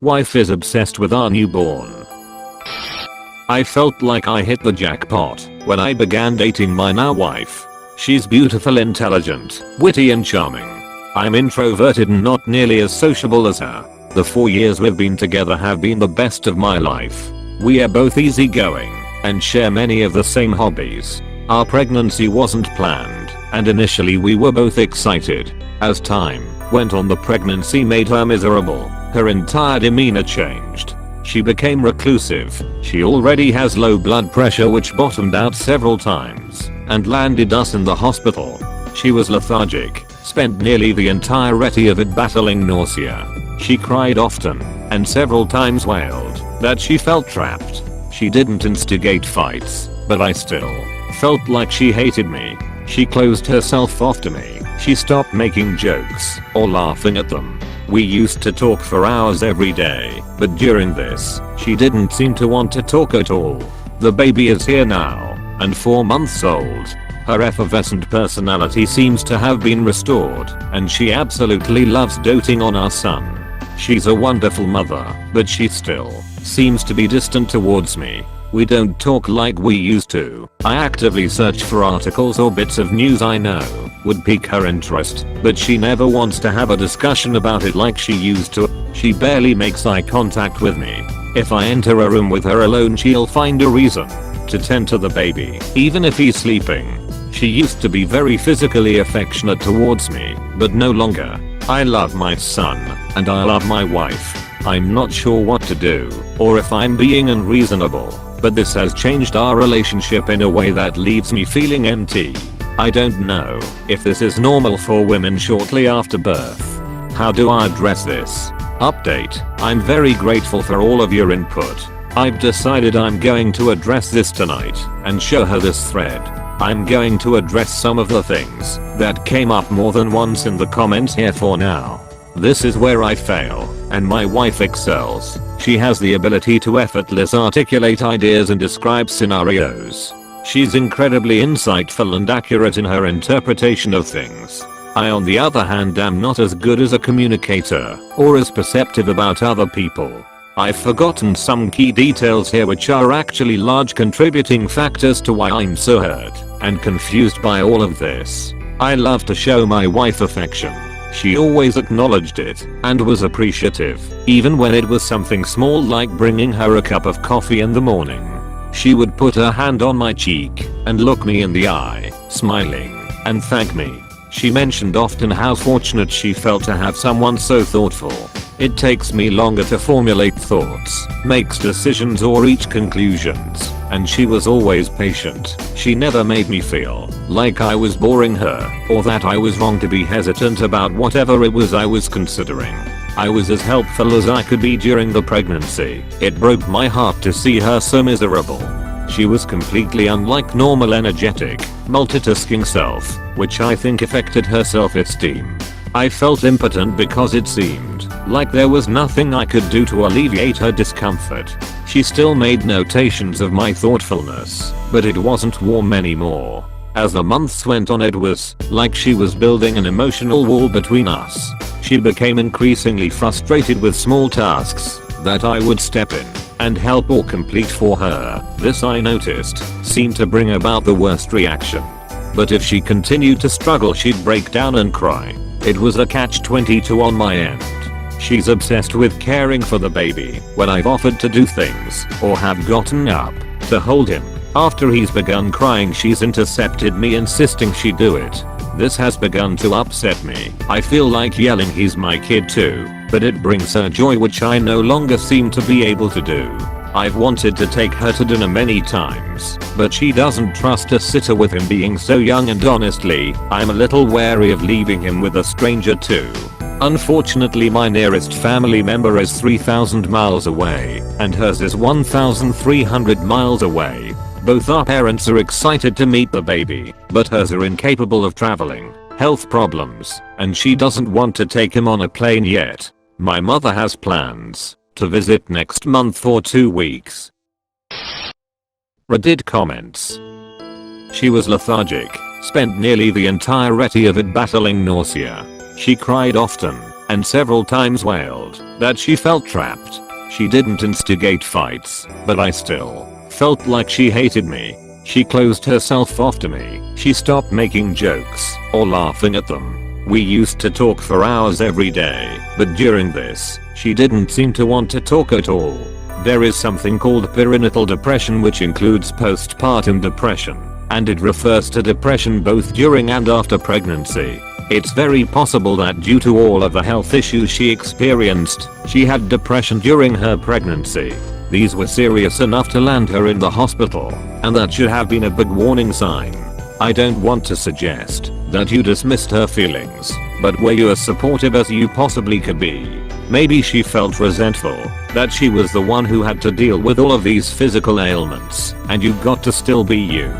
Wife is obsessed with our newborn. I felt like I hit the jackpot when I began dating my now wife. She's beautiful, intelligent, witty and charming. I'm introverted and not nearly as sociable as her. The 4 years we've been together have been the best of my life. We are both easygoing and share many of the same hobbies. Our pregnancy wasn't planned, and initially we were both excited. As time went on, the pregnancy made her miserable. Her entire demeanor changed. She became reclusive. She already has low blood pressure, which bottomed out several times and landed us in the hospital. She was lethargic, spent nearly the entirety of it battling nausea. She cried often and several times wailed that she felt trapped. She didn't instigate fights, but I still felt like she hated me. She closed herself off to me. She stopped making jokes or laughing at them. We used to talk for hours every day, but during this, she didn't seem to want to talk at all. The baby is here now, and 4 months old. Her effervescent personality seems to have been restored, and she absolutely loves doting on our son. She's a wonderful mother, but she still seems to be distant towards me. We don't talk like we used to. I actively search for articles or bits of news I know would pique her interest, but she never wants to have a discussion about it like she used to. She barely makes eye contact with me. If I enter a room with her alone, she'll find a reason to tend to the baby, even if he's sleeping. She used to be very physically affectionate towards me, but no longer. I love my son, and I love my wife. I'm not sure what to do, or if I'm being unreasonable, but this has changed our relationship in a way that leaves me feeling empty. I don't know if this is normal for women shortly after birth. How do I address this? Update: I'm very grateful for all of your input. I've decided I'm going to address this tonight and show her this thread. I'm going to address some of the things that came up more than once in the comments here for now. This is where I fail, and my wife excels. She has the ability to effortlessly articulate ideas and describe scenarios. She's incredibly insightful and accurate in her interpretation of things. I, on the other hand, am not as good as a communicator or as perceptive about other people. I've forgotten some key details here which are actually large contributing factors to why I'm so hurt and confused by all of this. I love to show my wife affection. She always acknowledged it and was appreciative, even when it was something small like bringing her a cup of coffee in the morning. She would put her hand on my cheek and look me in the eye, smiling, and thank me. She mentioned often how fortunate she felt to have someone so thoughtful. It takes me longer to formulate thoughts, makes decisions or reach conclusions, and she was always patient. She never made me feel like I was boring her or that I was wrong to be hesitant about whatever it was I was considering. I was as helpful as I could be during the pregnancy. It broke my heart to see her so miserable. She was completely unlike normal energetic, multitasking self, which I think affected her self-esteem. I felt impotent because it seemed like there was nothing I could do to alleviate her discomfort. She still made notations of my thoughtfulness, but it wasn't warm anymore. As the months went on, it was like she was building an emotional wall between us. She became increasingly frustrated with small tasks that I would step in and help or complete for her. This, I noticed, seemed to bring about the worst reaction. But if she continued to struggle, she'd break down and cry. It was a catch-22 on my end. She's obsessed with caring for the baby when I've offered to do things or have gotten up to hold him. After he's begun crying, she's intercepted me insisting she do it. This has begun to upset me. I feel like yelling he's my kid too, but it brings her joy, which I no longer seem to be able to do. I've wanted to take her to dinner many times, but she doesn't trust a sitter with him being so young, and honestly, I'm a little wary of leaving him with a stranger too. Unfortunately, my nearest family member is 3,000 miles away, and hers is 1,300 miles away. Both our parents are excited to meet the baby, but hers are incapable of traveling, health problems, and she doesn't want to take him on a plane yet. My mother has plans to visit next month for 2 weeks. Reddit comments. She was lethargic, spent nearly the entirety of it battling nausea. She cried often and several times wailed that she felt trapped. She didn't instigate fights, but I still felt like she hated me. She closed herself off to me. She stopped making jokes or laughing at them. We used to talk for hours every day, but during this, she didn't seem to want to talk at all. There is something called perinatal depression, which includes postpartum depression, and it refers to depression both during and after pregnancy. It's very possible that due to all of the health issues she experienced, she had depression during her pregnancy. These were serious enough to land her in the hospital, and that should have been a big warning sign. I don't want to suggest that you dismissed her feelings, but were you as supportive as you possibly could be? Maybe she felt resentful that she was the one who had to deal with all of these physical ailments, and you got to still be you.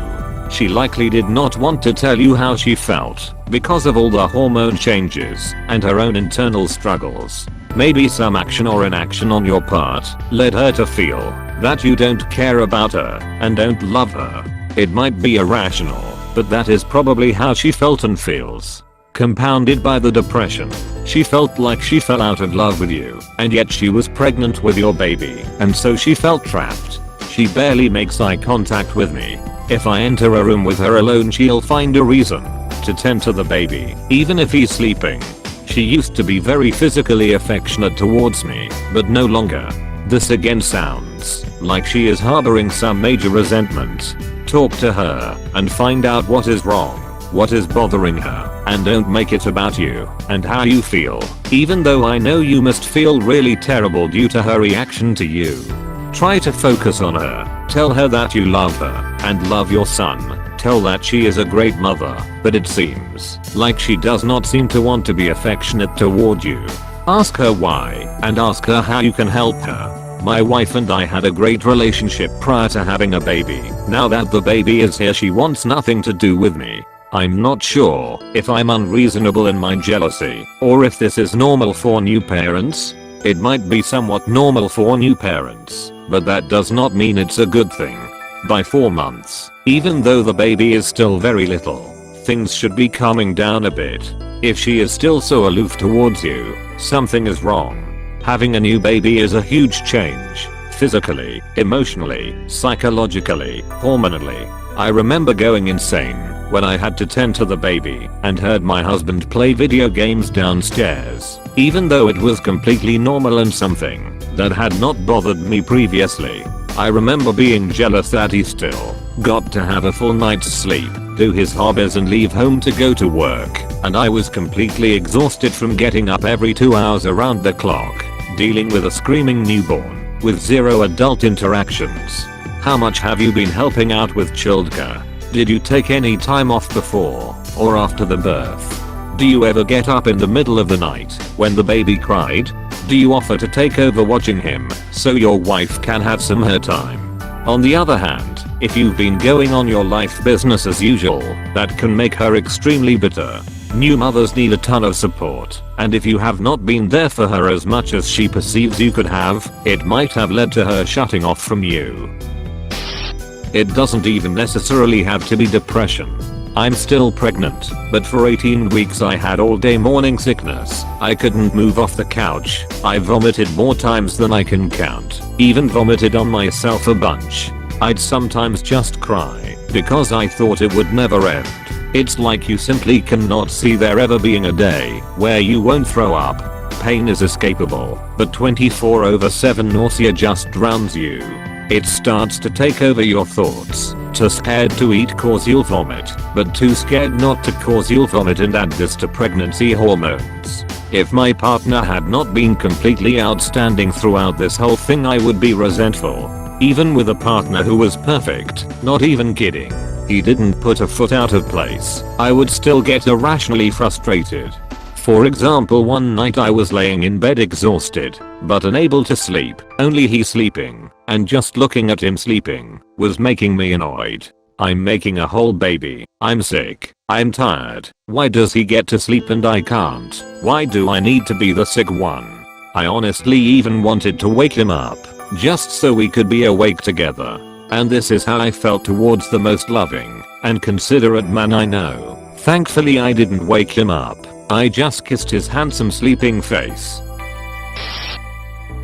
She likely did not want to tell you how she felt because of all the hormone changes and her own internal struggles. Maybe some action or inaction on your part led her to feel that you don't care about her and don't love her. It might be irrational, but that is probably how she felt and feels. Compounded by the depression, she felt like she fell out of love with you, and yet she was pregnant with your baby, and so she felt trapped. She barely makes eye contact with me. If I enter a room with her alone, she'll find a reason to tend to the baby, even if he's sleeping. She used to be very physically affectionate towards me, but no longer. This again sounds like she is harboring some major resentment. Talk to her and find out what is wrong, what is bothering her, and don't make it about you and how you feel, even though I know you must feel really terrible due to her reaction to you. Try to focus on her. Tell her that you love her and love your son. Tell that she is a great mother, but it seems like she does not seem to want to be affectionate toward you. Ask her why, and ask her how you can help her. My wife and I had a great relationship prior to having a baby. Now that the baby is here, she wants nothing to do with me. I'm not sure if I'm unreasonable in my jealousy, or if this is normal for new parents. It might be somewhat normal for new parents, but that does not mean it's a good thing. By 4 months, even though the baby is still very little, things should be calming down a bit. If she is still so aloof towards you, something is wrong. Having a new baby is a huge change, physically, emotionally, psychologically, hormonally. I remember going insane when I had to tend to the baby and heard my husband play video games downstairs, even though it was completely normal and something that had not bothered me previously. I remember being jealous that he still got to have a full night's sleep, do his hobbies and leave home to go to work, and I was completely exhausted from getting up every 2 hours around the clock, dealing with a screaming newborn, with 0 adult interactions. How much have you been helping out with childcare? Did you take any time off before or after the birth? Do you ever get up in the middle of the night when the baby cried? Do you offer to take over watching him so your wife can have some her time? On the other hand, if you've been going on your life business as usual, that can make her extremely bitter. New mothers need a ton of support, and if you have not been there for her as much as she perceives you could have, it might have led to her shutting off from you. It doesn't even necessarily have to be depression. I'm still pregnant, but for 18 weeks I had all day morning sickness. I couldn't move off the couch. I vomited more times than I can count. Even vomited on myself a bunch. I'd sometimes just cry because I thought it would never end. It's like you simply cannot see there ever being a day where you won't throw up. Pain is escapable, but 24/7 nausea just drowns you. It starts to take over your thoughts. Too scared to eat cause you'll vomit, but too scared not to cause you'll vomit, and add this to pregnancy hormones. If my partner had not been completely outstanding throughout this whole thing, I would be resentful. Even with a partner who was perfect, not even kidding, he didn't put a foot out of place, I would still get irrationally frustrated. For example, one night I was laying in bed exhausted, but unable to sleep, only he sleeping, and just looking at him sleeping was making me annoyed. I'm making a whole baby, I'm sick, I'm tired, why does he get to sleep and I can't? Why do I need to be the sick one? I honestly even wanted to wake him up, just so we could be awake together. And this is how I felt towards the most loving and considerate man I know. Thankfully I didn't wake him up. I just kissed his handsome sleeping face.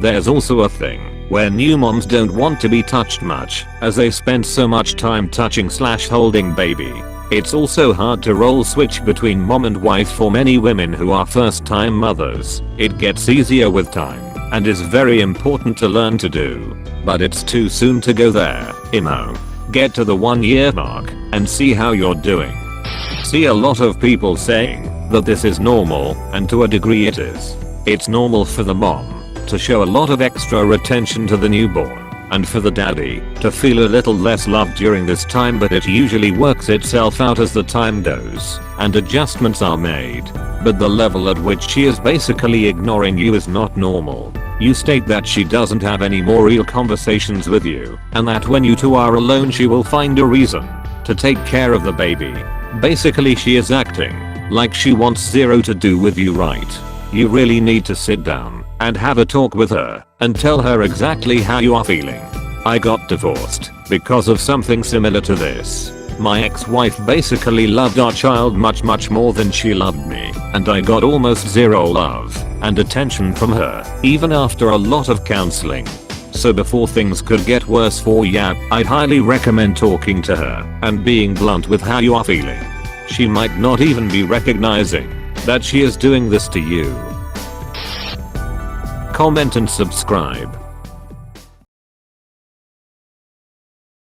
There's also a thing where new moms don't want to be touched much as they spend so much time touching/holding baby. It's also hard to role switch between mom and wife for many women who are first time mothers. It gets easier with time and is very important to learn to do. But it's too soon to go there, Get to the 1 year mark and see how you're doing. See a lot of people saying that this is normal, and to a degree it is. It's normal for the mom to show a lot of extra attention to the newborn, and for the daddy to feel a little less loved during this time, but it usually works itself out as the time goes and adjustments are made. But the level at which she is basically ignoring you is not normal. You state that she doesn't have any more real conversations with you, and that when you two are alone she will find a reason to take care of the baby. Basically she is acting like she wants zero to do with you, right? You really need to sit down and have a talk with her and tell her exactly how you are feeling. I got divorced because of something similar to this. My ex-wife basically loved our child much more than she loved me, and I got almost zero love and attention from her, even after a lot of counseling. So before things could get worse for ya, I'd highly recommend talking to her and being blunt with how you are feeling. She might not even be recognizing that she is doing this to you. Comment and subscribe.